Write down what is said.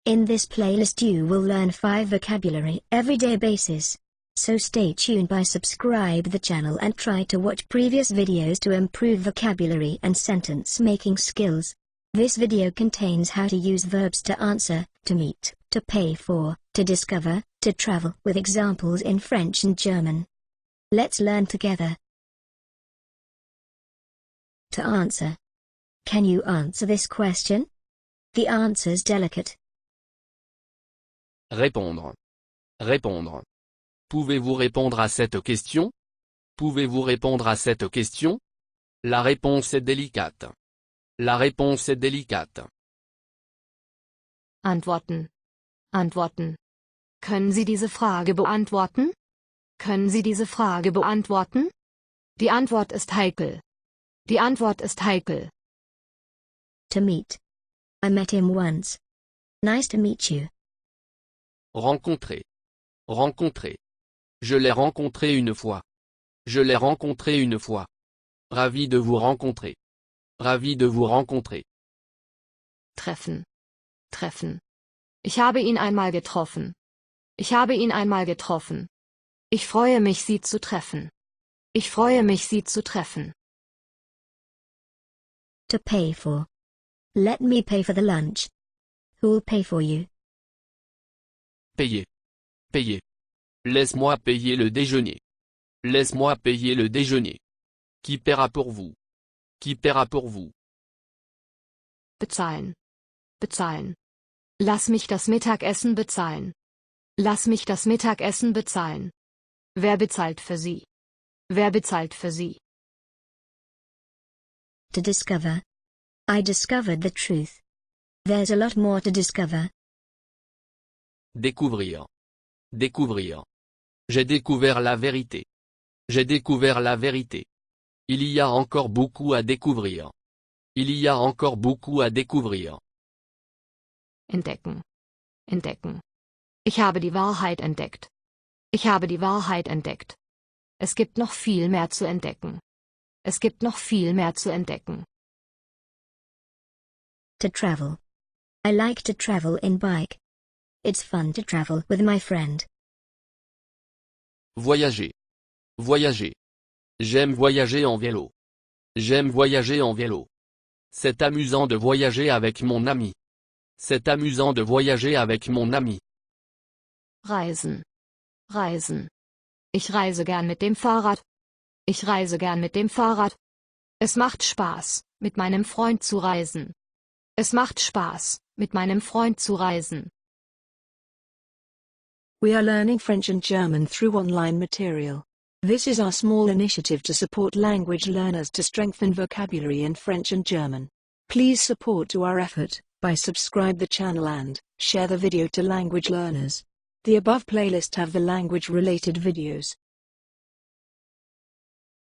In this playlist you will learn 5 vocabulary everyday basis. So stay tuned by subscribe the channel and try to watch previous videos to improve vocabulary and sentence making skills. This video contains how to use verbs to answer, to meet, to pay for, to discover, to travel with examples in French and German. Let's learn together. To answer. Can you answer this question? The answer's delicate. Répondre. Répondre. Pouvez-vous répondre à cette question? Pouvez-vous répondre à cette question? La réponse est délicate. La réponse est délicate. Antworten. Antworten. Können Sie diese Frage beantworten? Können Sie diese Frage beantworten? Die Antwort ist heikel. Die Antwort ist heikel. To meet. I met him once. Nice to meet you. Rencontrer. Rencontrer. Je l'ai rencontré une fois. Je l'ai rencontré une fois. Ravi de vous rencontrer. Ravi de vous rencontrer. Treffen. Treffen. Ich habe ihn einmal getroffen. Ich habe ihn einmal getroffen. Ich freue mich, Sie zu treffen. Ich freue mich, Sie zu treffen. To pay for. Let me pay for the lunch. Who'll pay for you? Payer. Payer. Laisse-moi payer le déjeuner. Laisse-moi payer le déjeuner. Qui paiera pour vous? Qui paiera pour vous? Bezahlen. Bezahlen. Lass mich das Mittagessen bezahlen. Lass mich das Mittagessen bezahlen. Wer bezahlt für Sie? Wer bezahlt für Sie? To discover. I discovered the truth. There's a lot more to discover. Découvrir. Découvrir. J'ai découvert la vérité. J'ai découvert la vérité. Il y a encore beaucoup à découvrir. Il y a encore beaucoup à découvrir. Entdecken. Entdecken. Ich habe die Wahrheit entdeckt. Ich habe die Wahrheit entdeckt. Es gibt noch viel mehr zu entdecken. Es gibt noch viel mehr zu entdecken. To travel. I like to travel in bike. It's fun to travel with my friend. Voyager. Voyager. J'aime voyager en vélo. J'aime voyager en vélo. C'est amusant de voyager avec mon ami. C'est amusant de voyager avec mon ami. Reisen. Reisen. Ich reise gern mit dem Fahrrad. Ich reise gern mit dem Fahrrad. Es macht Spaß, mit meinem Freund zu reisen. Es macht Spaß, mit meinem Freund zu reisen. We are learning French and German through online material. This is our small initiative to support language learners to strengthen vocabulary in French and German. Please support to our effort by subscribe the channel and share the video to language learners. The above playlist have the language related videos.